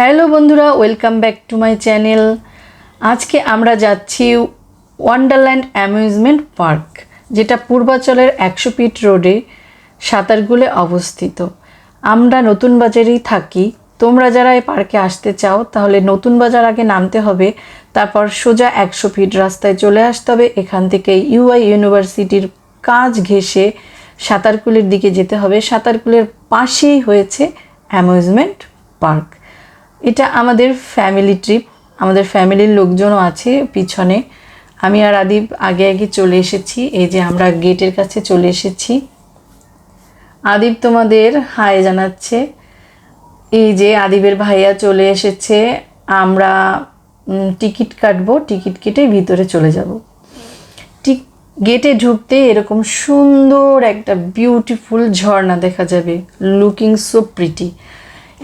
Hello বন্ধুরা, welcome back to my channel. আজকে আমরা যাচ্ছি ওয়ান্ডারল্যান্ড অ্যামিউজমেন্ট পার্ক, যেটা পূর্বাচলের 100 ফিট রোডে সাঁতারগুলে অবস্থিত। আমরা নতুন বাজারেই থাকি। তোমরা যারা এই পার্কে আসতে চাও তাহলে নতুন বাজার আগে নামতে হবে, তারপর সোজা 100 ফিট রাস্তায় চলে আসতে হবে। এখান থেকে ইউআই ইউনিভার্সিটির কাজ ঘেঁষে সাঁতারকুলের দিকে যেতে হবে। সাঁতারকুলের পাশেই হয়েছে অ্যামিউজমেন্ট পার্ক। এটা আমাদের ফ্যামিলি ট্রিপ, আমাদের ফ্যামিলির লোকজনও আছে পিছনে। আমি আর আদিব আগে আগে চলে এসেছি। এই যে আমরা গেটের কাছে চলে এসেছি। আদিব তোমাদের হাই জানাচ্ছে। এই যে আদিবের ভাইয়া চলে এসেছে। আমরা টিকিট কাটবো, টিকিট কেটে ভিতরে চলে যাব। ঠিক গেটে ঢুকতে এরকম সুন্দর একটা বিউটিফুল ঝর্ণা দেখা যাবে, লুকিং সো প্রিটি।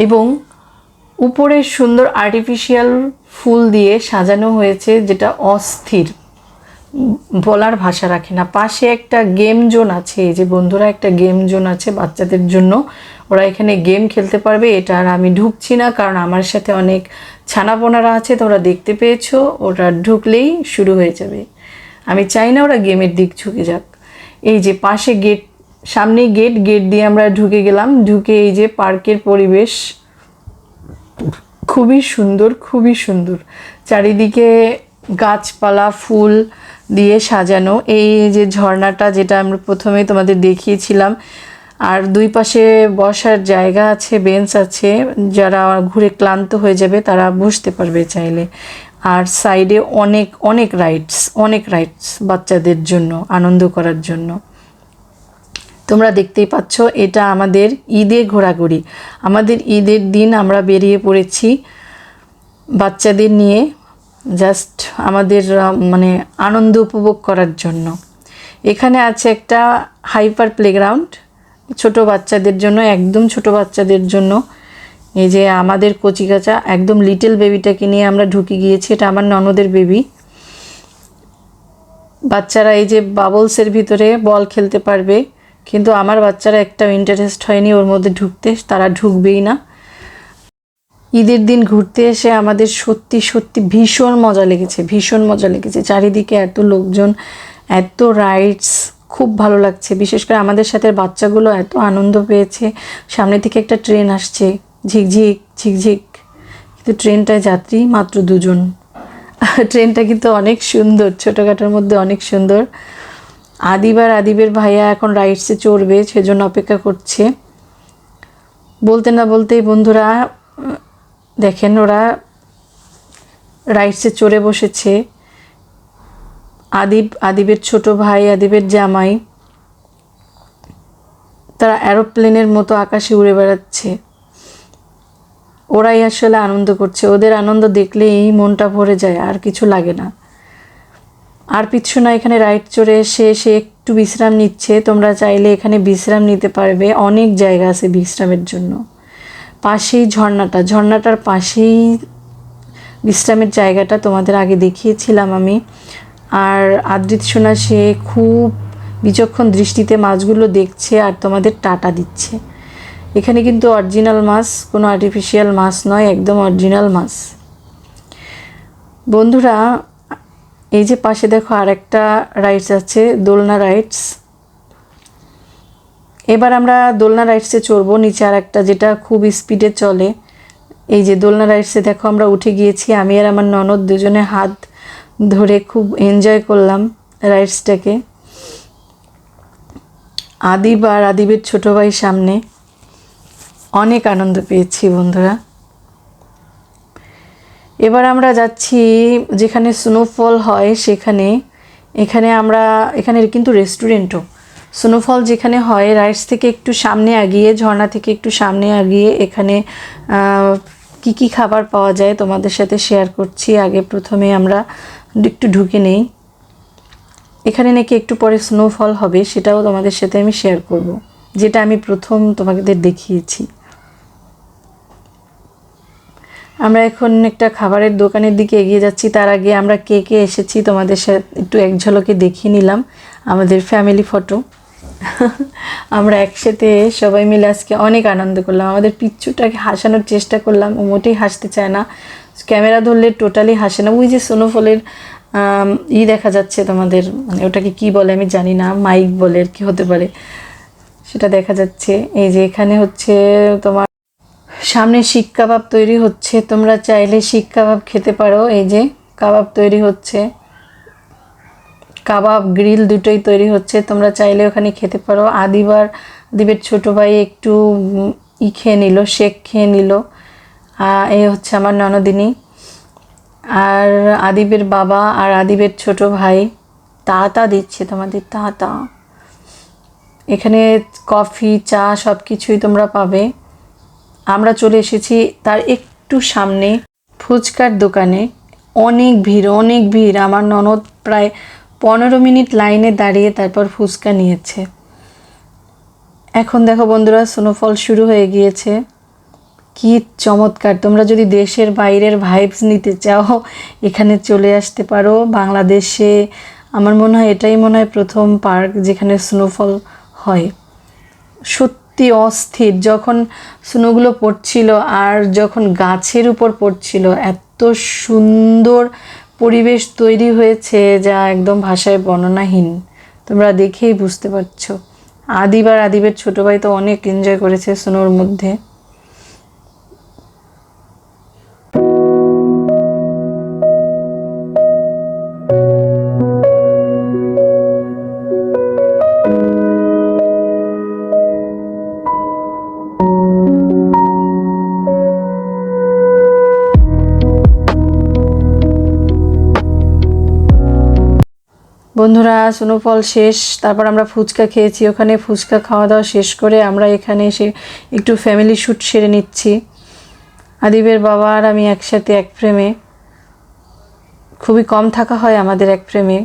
এবং উপরে সুন্দর আর্টিফিশিয়াল ফুল দিয়ে সাজানো হয়েছে, যেটা অস্থির, বলার ভাষা রাখে না। পাশে একটা গেম জোন আছে। এই যে বন্ধুরা, একটা গেম জোন আছে বাচ্চাদের জন্য, ওরা এখানে গেম খেলতে পারবে। এটা আর আমি ঢুকছি না, কারণ আমার সাথে অনেক ছানাপোনারা আছে, তোমরা দেখতে পেয়েছো। ওরা ঢুকলেই শুরু হয়ে যাবে। আমি চাই না ওরা গেমের দিক ঝুঁকে যাক। এই যে পাশে গেট, সামনেই গেট, গেট দিয়ে আমরা ঢুকে গেলাম। ঢুকে এই যে পার্কের পরিবেশ খুবই সুন্দর, খুবই সুন্দর। চারিদিকে গাছপালা ফুল দিয়ে সাজানো। এই যে ঝর্ণাটা, যেটা আমরা প্রথমে তোমাদের দেখিয়েছিলাম, আর দুই পাশে বসার জায়গা আছে, বেঞ্চ আছে। যারা ঘুরে ক্লান্ত হয়ে যাবে তারা বসতে পারবে চাইলে। আর সাইডে অনেক অনেক রাইডস বাচ্চাদের জন্য, আনন্দ করার জন্য। তোমরা দেখতেই পাচ্ছ, এটা আমাদের ঈদে ঘোরাঘুরি। আমাদের ঈদের দিন আমরা বেরিয়ে পড়েছি বাচ্চাদের নিয়ে, জাস্ট আমাদের আনন্দ উপভোগ করার জন্য। এখানে আছে একটা হাইপার প্লেগ্রাউন্ড ছোট বাচ্চাদের জন্য, একদম ছোট বাচ্চাদের জন্য। এই যে আমাদের কচিকাচা একদম লিটল বেবিটাকে নিয়ে আমরা ঢুকে গিয়েছি। এটা আমার ননদের বেবি। বাচ্চারা এই যে বাবলসের ভিতরে বল খেলতে পারবে, কিন্তু আমার বাচ্চারা একটাও ইন্টারেস্ট হয়নি ওর মধ্যে ঢুকতে, তারা ঢুকবেই না। ঈদের দিন ঘুরতে এসে আমাদের সত্যি সত্যি ভীষণ মজা লেগেছে। চারিদিকে এত লোকজন, এত রাইডস, খুব ভালো লাগছে। বিশেষ করে আমাদের সাথে বাচ্চাগুলো এত আনন্দ পেয়েছে। সামনে থেকে একটা ট্রেন আসছে, ঝিকঝিক, কিন্তু ট্রেনটায় যাত্রী মাত্র 2 জন। ট্রেনটা কিন্তু অনেক সুন্দর, ছোটোখাটোর মধ্যে অনেক সুন্দর। আদিবের ভাইয়া এখন রাইডসে চড়বে, সেজন্য অপেক্ষা করছে। বলতে না বলতেই বন্ধুরা দেখেন, ওরা রাইডসে চড়ে বসেছে। আদিবের ছোট ভাই, আদিবের জামাই, তারা অ্যারোপ্লেনের মতো আকাশে উড়ে বেড়াচ্ছে। ওরাই আসলে আনন্দ করছে। ওদের আনন্দ দেখলেই মনটা ভরে যায়, আর কিছু লাগে না। আর পিছু না, এখানে রাইড চড়ে এসে সে একটু বিশ্রাম নিচ্ছে। তোমরা চাইলে এখানে বিশ্রাম নিতে পারবে, অনেক জায়গা আছে বিশ্রামের জন্য। পাশেই ঝর্ণাটার পাশেই বিশ্রামের জায়গাটা তোমাদের আগে দেখিয়েছিলাম আমি। আর আদ্রিত সোনা, সে খুব বিচক্ষণ দৃষ্টিতে মাছগুলো দেখছে আর তোমাদের টাটা দিচ্ছে। এখানে কিন্তু অরিজিনাল মাছ, কোনো আর্টিফিশিয়াল মাছ নয়, একদম অরিজিনাল মাছ। বন্ধুরা এই যে পাশে দেখো আর একটা রাইডস আছে, দোলনা রাইডস। এবার আমরা দোলনা রাইডসে চড়বো। নিচে আর একটা, যেটা খুব স্পিডে চলে। এই যে দোলনা রাইডসে দেখো আমরা উঠে গিয়েছি। আমি আর আমার ননদ দুজনে হাত ধরে খুব এনজয় করলাম রাইডসটাকে। আদিবের ছোট ভাই সামনে, অনেক আনন্দ পেয়েছি বন্ধুরা। এবার আমরা যাচ্ছি যেখানে স্নোফল হয় সেখানে। এখানে কিন্তু রেস্টুরেন্টও, স্নোফল যেখানে হয় রাইডস থেকে একটু সামনে আগিয়ে, ঝর্ণা থেকে একটু সামনে আগিয়ে, এখানে কি খাবার পাওয়া যায় তোমাদের সাথে শেয়ার করছি। আগে প্রথমে আমরা একটু ঢুকে নেই। এখানে নাকি একটু পরে স্নোফল হবে, সেটাও তোমাদের সাথে আমি শেয়ার করব, যেটা আমি প্রথম তোমাদের দেখিয়েছি। আমরা এখন একটা খাবারের দোকানের দিকে এগিয়ে যাচ্ছি। তার আগে আমরা কে এসেছি তোমাদের সাথে একটু এক ঝলকে দেখিয়ে নিলাম, আমাদের ফ্যামিলি ফটো। আমরা একসাথে সবাই মিলে আজকে অনেক আনন্দ করলাম। আমাদের পিচ্চুটাকে হাসানোর চেষ্টা করলাম, ও মোটেই হাসতে চায় না, ক্যামেরা ধরলে টোটালি হাসে না। ওই যে স্নোফলের দেখা যাচ্ছে তোমাদের, মানে ওটাকে কি বলে আমি জানি না, মাইক বলে আর কি হতে পারে, সেটা দেখা যাচ্ছে। এই যে এখানে হচ্ছে তোমার সামনে শিক কাবাব তৈরি হচ্ছে, তোমরা চাইলে শিক কাবাব খেতে পারো। এই যে কাবাব তৈরি হচ্ছে, কাবাব গ্রিল দুটোই তৈরি হচ্ছে, তোমরা চাইলে ওখানে খেতে পারো। আদিবের ছোটো ভাই একটু খেয়ে নিল, শেক খেয়ে নিল। এই হচ্ছে আমার ননদিনী, আর আদিবের বাবা আর আদিবের ছোট ভাই তা দিচ্ছে তোমাদের তা। এখানে কফি চা সব কিছুই তোমরা পাবে। আমরা চলে এসেছি তার একটু সামনে ফুচকার দোকানে। অনেক ভিড়। আমার ননদ প্রায় 15 মিনিট লাইনে দাঁড়িয়ে তারপর ফুচকা নিয়েছে। এখন দেখো বন্ধুরা, স্নোফল শুরু হয়ে গিয়েছে। কি চমৎকার! তোমরা যদি দেশের বাইরের ভাইবস নিতে চাও এখানে চলে আসতে পারো। বাংলাদেশে আমার মনে হয় এটাই প্রথম পার্ক যেখানে স্নোফল হয়। সত্যি অস্থির, যখন স্নোগুলো পড়ছিল আর যখন গাছের উপর পড়ছিল, এত সুন্দর পরিবেশ তৈরি হয়েছে যা একদম ভাষায় বর্ণনাহীন। তোমরা দেখেই বুঝতে পারছো। আদিবের ছোটো ভাই তো অনেক এনজয় করেছে স্নোর মধ্যে। বন্ধুরা, স্নোফল শেষ, তারপর আমরা ফুচকা খেয়েছি। ওখানে ফুচকা খাওয়া দাওয়া শেষ করে আমরা এখানে এসে একটু ফ্যামিলি শ্যুট সেরে নিচ্ছি। আদিবের বাবা আর আমি একসাথে এক ফ্রেমে, খুবই কম থাকা হয় আমাদের এক ফ্রেমে।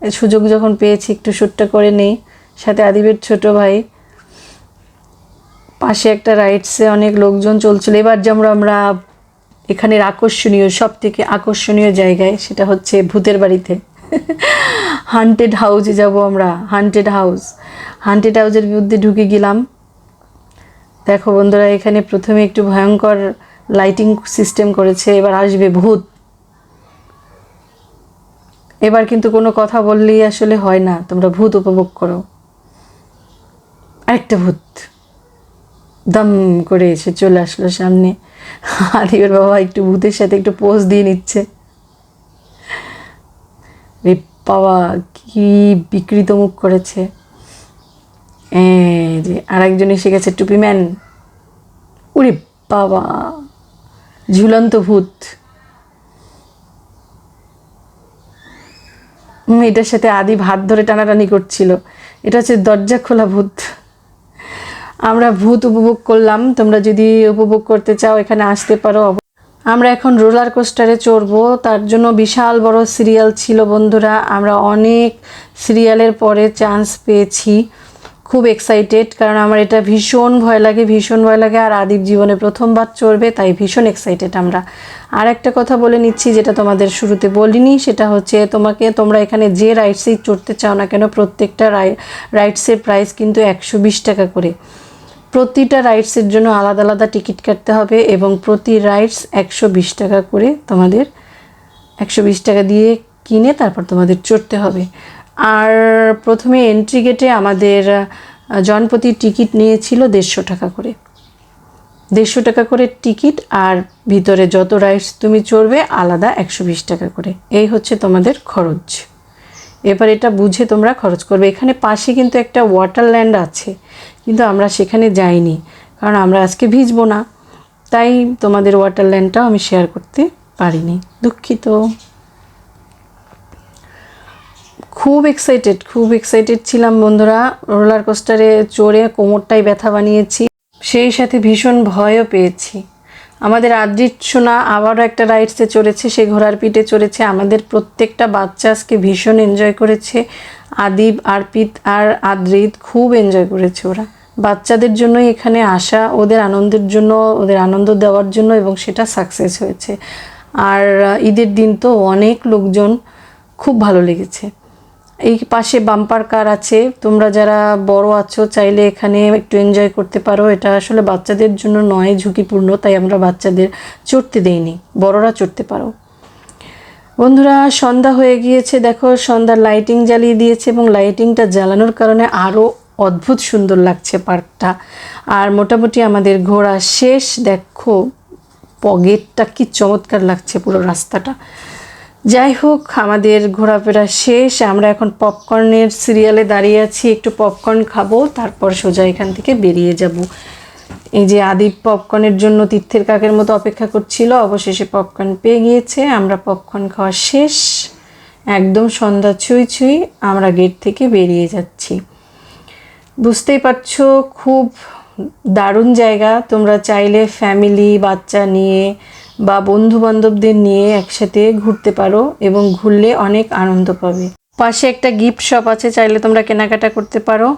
সুযোগ যখন পেয়েছি একটু শ্যুটটা করে নেই। সাথে আদিবের ছোট ভাই। পাশে একটা রাইডসে অনেক লোকজন চলছিল। এবার যেমন আমরা এখানের সব থেকে আকর্ষণীয় জায়গায়, সেটা হচ্ছে ভূতের বাড়িতে হান্টেড হাউসে যাব আমরা। হান্টেড হাউসের মধ্যে ঢুকে গেলাম। দেখো বন্ধুরা, এখানে প্রথমে একটু ভয়ঙ্কর লাইটিং সিস্টেম করেছে। এবার আসবে ভূত। এবার কিন্তু কোনো কথা বললেই আসলে হয় না, তোমরা ভূত উপভোগ করো। আরেকটা ভূত দম করে এসে চলে আসলো সামনে। আদিবের বাবা একটু ভূতের সাথে একটু পোজ দিয়ে নিচ্ছে। বাবা কি বিকৃত মুখ করেছে। যে আরেকজন এসে গেছে, টুপি ম্যান। উরে বাবা, ঝুলন্ত ভূত। এটার সাথে আদিব হাত ধরে টানাটানি করছিল। এটা হচ্ছে দরজা খোলা ভূত। আমরা ভূত উপভোগ করলাম। তোমরা যদি উপভোগ করতে চাও এখানে আসতে পারো। আমরা এখন রোলার কোস্টারে চড়বো, তার জন্য বিশাল বড় সিরিয়াল ছিল বন্ধুরা। আমরা অনেক সিরিয়ালের পরে চান্স পেয়েছি। খুব এক্সাইটেড, কারণ আমার এটা ভীষণ ভয় লাগে। আর আদিব জীবনে প্রথমবার চড়বে, তাই ভীষণ এক্সাইটেড আমরা। আর একটা কথা বলে নিচ্ছি, যেটা তোমাদের শুরুতে বলিনি, সেটা হচ্ছে তোমরা এখানে যে রাইডসেই চড়তে চাও না কেন, প্রত্যেকটা রাইডসের প্রাইস কিন্তু 120 টাকা করে। প্রতিটা রাইডসের জন্য আলাদা আলাদা টিকিট কাটতে হবে, এবং প্রতি রাইডস 120 টাকা করে, তোমাদের 120 টাকা দিয়ে কিনে তারপর তোমাদের চড়তে হবে। আর প্রথমে এন্ট্রি গেটে আমাদের জনপ্রতি টিকিট নিয়েছিল 150 টাকা করে। 150 টাকা করে টিকিট, আর ভিতরে যত রাইডস তুমি চড়বে আলাদা 120 টাকা করে। এই হচ্ছে তোমাদের খরচ। এবার এটা বুঝে তোমরা খরচ করবে। এখানে পাশে কিন্তু একটা ওয়াটারল্যান্ড আছে, কিন্তু আমরা সেখানে যাইনি, কারণ আমরা আজকে ভিজবো না, তাই তোমাদের ওয়াটারল্যান্ডটাও আমি শেয়ার করতে পারিনি, দুঃখিত। খুব এক্সাইটেড ছিলাম বন্ধুরা। রোলার কোস্টারে চড়ে কোমরটাই ব্যথা বানিয়েছি, সেই সাথে ভীষণ ভয়ও পেয়েছি। আমাদের আদ্রিত সোনা আবারও একটা রাইডসে চড়েছে, সে ঘোড়ার পিঠে চড়েছে। আমাদের প্রত্যেকটা বাচ্চা আজকে ভীষণ এনজয় করেছে। আদিব, আরপিত আর আদ্রিত খুব এনজয় করেছে ওরা। বাচ্চাদের জন্যই এখানে আসা, ওদের আনন্দের জন্য, ওদের আনন্দ দেওয়ার জন্য, এবং সেটা সাকসেস হয়েছে। আর ঈদের দিন তো অনেক লোকজন, খুব ভালো লেগেছে। এই পাশে বাম্পার কার আছে, তোমরা যারা বড় আছো চাইলে এখানে একটু এনজয় করতে পারো। এটা আসলে বাচ্চাদের জন্য নয়, ঝুঁকিপূর্ণ, তাই আমরা বাচ্চাদের চড়তে দেইনি, বড়রা চড়তে পারো। বন্ধুরা সন্ধ্যা হয়ে গিয়েছে, দেখো সন্ধ্যার লাইটিং জ্বালিয়ে দিয়েছে এবং লাইটিংটা জ্বালানোর কারণে আরও অদ্ভুত সুন্দর লাগছে পার্কটা। আর মোটামুটি আমাদের ঘোরা শেষ। দেখো গেটটা কি চমৎকার লাগছে, পুরো রাস্তাটা। যাই হোক, আমাদের ঘোরাফেরা শেষ। আমরা এখন পপকর্নের সিরিয়ালে দাঁড়িয়ে আছি, একটু পপকর্ন খাবো, তারপর সোজা এখান থেকে বেরিয়ে যাব। এই যে আদিপ পপকর্নের জন্য তীর্থের কাকের মতো অপেক্ষা করছিল, অবশেষে পপকর্ন পেয়ে গিয়েছে। আমরা পপকর্ন খাওয়া শেষ, একদম সন্ধ্যা ছুঁই ছুঁই আমরা গেট থেকে বেরিয়ে যাচ্ছি। বুঝতেই পারছো খুব দারুণ জায়গা। তোমরা চাইলে ফ্যামিলি, বাচ্চা নিয়ে বা বন্ধু বান্ধবদের নিয়ে একসাথে ঘুরতে পারো এবং ঘুরলে অনেক আনন্দ পাবে। পাশে একটা গিফট শপ আছে, চাইলে তোমরা কেনাকাটা করতে পারো।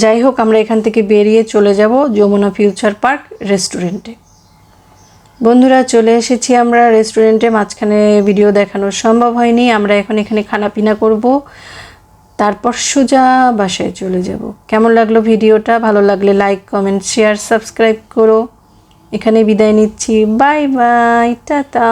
যাই হোক, আমরা এখান থেকে বেরিয়ে চলে যাব যমুনা ফিউচার পার্ক রেস্টুরেন্টে। বন্ধুরা চলে এসেছি আমরা রেস্টুরেন্টে, মাঝখানে ভিডিও দেখানো সম্ভব হয়নি। আমরা এখন এখানে খানাপিনা করব, তারপর সোজা বাসায় চলে যাব। কেমন লাগলো ভিডিওটা? ভালো লাগলে লাইক, কমেন্ট, শেয়ার, সাবস্ক্রাইব করো। এখানে বিদায় নিচ্ছি, বাই বাই, টাটা।